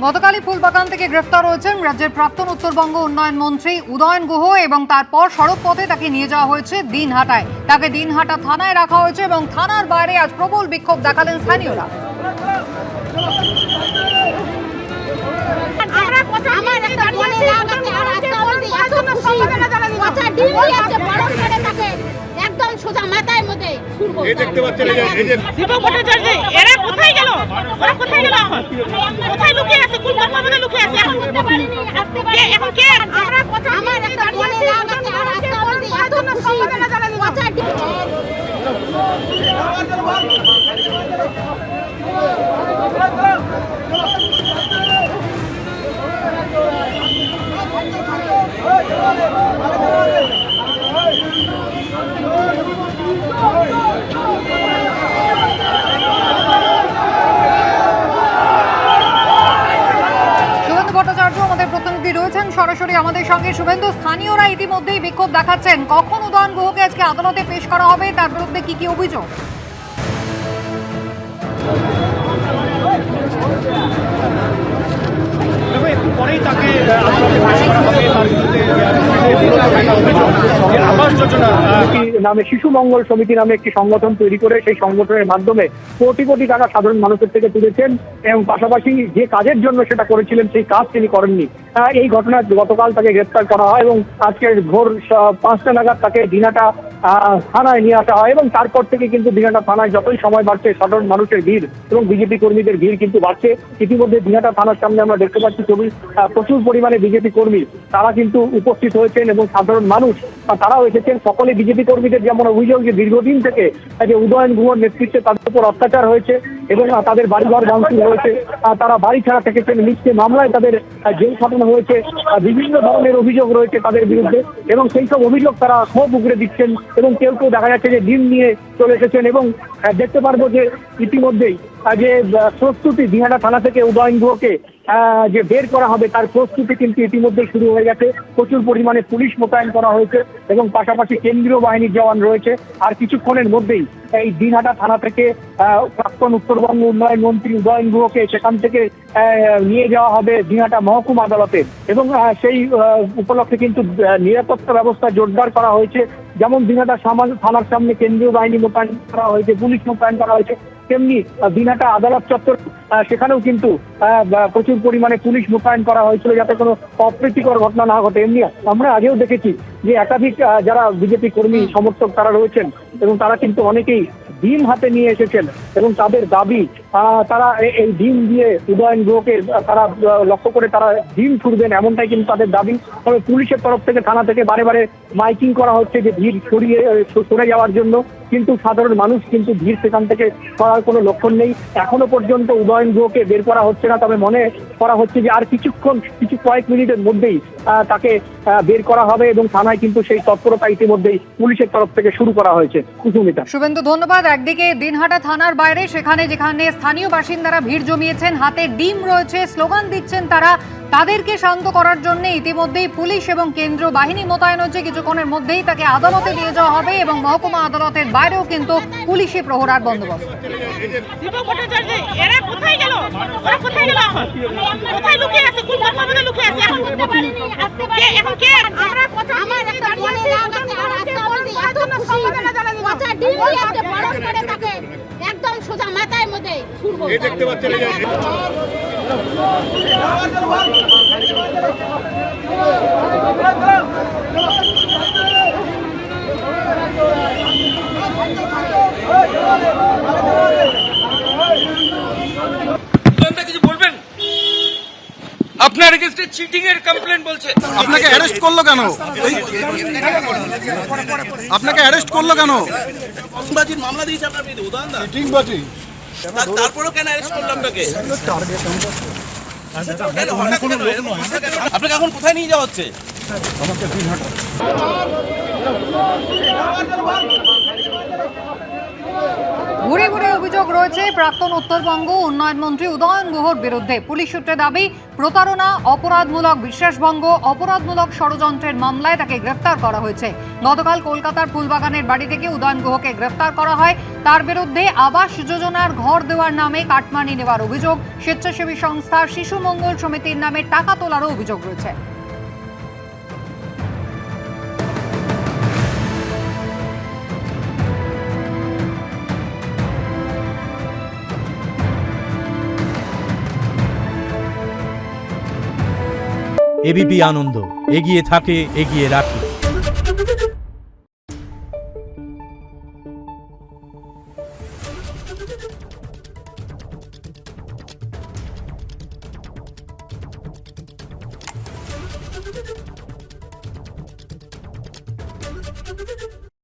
গতকালই ফুলবাগান থেকে গ্রেফতার হয়েছেন রাজ্যের প্রাক্তন উত্তরবঙ্গ উন্নয়ন মন্ত্রী উদয়ন গুহ এবং তারপর সড়ক পথে তাকে নিয়ে যাওয়া হয়েছে দিনহাটায়। তাকে দিনহাটা থানায় রাখা হয়েছে এবং থানার বাইরে আজ প্রবল বিক্ষোভ দেখালেন স্থানীয়রা। একদম সোজা মাথায় মধ্যে এই দেখতে পাচ্ছেন এই যে দীপক ভট্টাচার্য এরা কোথায় গেল? ওরা কোথায় গেল? কোথায় লুকিয়ে আছে? কোন মধ্যে লুকিয়ে আছে? এখন কে? আমরা আমার একটা বলে নাম আছে আর রাস্তা বলতে এত না সম্ভাবনা জানানি কথা আমাদের প্রতিনিধি রয়েছেন সরাসরি আমাদের সঙ্গে। শুভেন্দু, স্থানীয়রা ইতিমধ্যেই বিক্ষোভ দেখাচ্ছেন, কখন উদয়ন গুহকে আজকে আদালতে পেশ করা হবে, তার বিরুদ্ধে কি কি অভিযোগ? পরেই তাকে আবাস যোজনা নামে শিশু মঙ্গল সমিতি নামে একটি সংগঠন তৈরি করে সেই সংগঠনের মাধ্যমে কোটি কোটি টাকা সাধারণ মানুষের থেকে তুলেছেন এবং পাশাপাশি যে কাজের জন্য সেটা করেছিলেন সেই কাজ তিনি করেননি। এই ঘটনায় গতকাল তাকে গ্রেফতার করা হয় এবং আজকে ভোর 5টা নাগাদ তাকে দিনহাটা থানায় নিয়ে আসা হয় এবং তারপর থেকে কিন্তু দিনহাটা থানায় যতই সময় বাড়ছে সাধারণ মানুষের ভিড় এবং বিজেপি কর্মীদের ভিড় কিন্তু বাড়ছে। ইতিমধ্যে দিনহাটা থানার সামনে আমরা দেখতে পাচ্ছি প্রচুর পরিমাণে বিজেপি কর্মী তারা কিন্তু উপস্থিত হয়েছেন এবং সাধারণ মানুষ তারাও এসেছেন। সকলে বিজেপি কর্মীদের যেমন অভিযোগ যে দীর্ঘদিন থেকে যে উদয়ন গুহর নেতৃত্বে তাদের উপর অত্যাচার হয়েছে এবং তাদের বাড়িঘর ভাঙচুর হয়েছে, তারা বাড়ি ছাড়া থেকেছেন, মিথ্যে মামলায় তাদের জেল খাটানো হয়েছে, বিভিন্ন ধরনের অভিযোগ রয়েছে তাদের বিরুদ্ধে এবং সেই সব অভিযোগ তারা ক্ষোভ উগড়ে দিচ্ছেন এবং কেউ কেউ দেখা যাচ্ছে যে ডিম নিয়ে চলে এসেছেন এবং দেখতে পারবো যে ইতিমধ্যেই যে প্রস্তুতি দিনহাটা থানা থেকে উদয়ন গুহকে যে বের করা হবে তার প্রস্তুতি কিন্তু ইতিমধ্যে শুরু হয়ে গেছে। প্রচুর পরিমাণে পুলিশ মোতায়েন করা হয়েছে এবং পাশাপাশি কেন্দ্রীয় বাহিনীর জওয়ান রয়েছে। আর কিছুক্ষণের মধ্যেই এই দিনহাটা থানা থেকে প্রাক্তন উত্তরবঙ্গ উন্নয়ন মন্ত্রী উদয়ন গুহকে সেখান থেকে নিয়ে যাওয়া হবে দিনহাটা মহকুমা আদালতে এবং সেই উপলক্ষে কিন্তু নিরাপত্তা ব্যবস্থা জোরদার করা হয়েছে। যেমন দিনহাটা থানার সামনে কেন্দ্রীয় বাহিনী মোতায়েন করা হয়েছে, পুলিশ মোতায়েন করা হয়েছে, তেমনি দিনহাটা আদালত চত্বর সেখানেও কিন্তু প্রচুর পরিমাণে পুলিশ মোতায়েন করা হয়েছিল যাতে কোনো অপ্রীতিকর ঘটনা না ঘটে। এমনি আমরা আগেও দেখেছি যে একাধিক যারা বিজেপি কর্মী সমর্থক তারা রয়েছেন এবং তারা কিন্তু অনেকেই ডিম হাতে নিয়ে এসেছেন এবং তাদের দাবি তারা এই ডিম দিয়ে উদয়ন গুহকে তারা লক্ষ্য করে তারা ডিম ছুড়বেন এমনটাই কিন্তু তাদের দাবি। তবে পুলিশের তরফ থেকে থানা থেকে বারে বারে মাইকিং করা হচ্ছে যে ভিড় সরে যাওয়ার জন্য, কিন্তু সাধারণ মানুষ কিন্তু ভিড় সেখান থেকে করার কোনো লক্ষণ নেই। এখনো পর্যন্ত উদয়ন গুহকে বের করা হচ্ছে না, তবে মনে করা হচ্ছে যে আর কয়েক মিনিটের মধ্যেই তাকে বের করা হবে এবং থানায় কিন্তু সেই তৎপরতা ইতিমধ্যেই পুলিশের তরফ থেকে শুরু করা হয়েছে। কুসুমিতা। শুভেন্দু, ধন্যবাদ। একদিকে দিনহাটা থানার বাইরে যেখানে স্থানীয় বাসিন্দারা ভিড় জমিয়েছেন, হাতে ডিম রয়েছে, স্লোগান দিচ্ছেন তারা, তাদেরকে শান্ত করার জন্য ইতিমধ্যেই পুলিশ এবং কেন্দ্রীয় বাহিনী মোতায়েন হচ্ছে। কিছুক্ষণের মধ্যেই তাকে আদালতে নিয়ে যাওয়া হবে এবং মহকুমা আদালতের বাইরেও কিন্তু পুলিশি প্রহরার বন্দোবস্ত। দীপক ভট্টাচার্য এরা কোথায় গেল? ওরা কোথায় গেল? কোথায় লুকিয়ে আছে? কোন মধ্যে লুকিয়ে আছে? এখন কে? আমরা আমার একটা বলে নাম আছে আর রাস্তা বলতে এত না সম্ভাবনা জানানি কথা ডিম আজকে বড় করে তাকে একদম সোজা মাথায় মধ্যে ছুড়বো। এই দেখতে পাচ্ছেন এই যে কিছু বলবেন? আপনার এগেইনস্টে চিটিং এর কমপ্লেইন বলছে। আপনাকে অ্যারেস্ট করলো কেন? আপনাকে অ্যারেস্ট করলো কেন? চিটিংবাজির মামলা দিয়েছে আপনার বিরুদ্ধে উদাহরণ। চিটিংবাজি। তারপরেও কেন অ্যারেস্ট করলো আপনাকে? আপনাকে এখন কোথায় নিয়ে যাওয়া হচ্ছে? আমাকে দিনহাটা। ঘুরে ঘুরে অভিযোগ রয়েছে প্রাক্তন উত্তরবঙ্গ উন্নয়ন মন্ত্রী উদয়ন গুহর বিরুদ্ধে। পুলিশ সূত্রে দাবি, প্রতারণা, অপরাধমূলক বিশ্বাসভঙ্গ, অপরাধমূলক ষড়যন্ত্রের মামলায় তাকে গ্রেফতার করা হয়েছে। গতকাল কলকাতার ফুলবাগানের বাড়ি থেকে উদয়ন গুহকে গ্রেফতার করা হয়। তার বিরুদ্ধে আবাস যোজনার ঘর দেওয়ার নামে কাটমানি নেওয়ার অভিযোগ, স্বেচ্ছাসেবী সংস্থা শিশু মঙ্গল সমিতির নামে টাকা তোলারও অভিযোগ রয়েছে। এবিপি আনন্দ, এগিয়ে থাকে, এগিয়ে রাখে।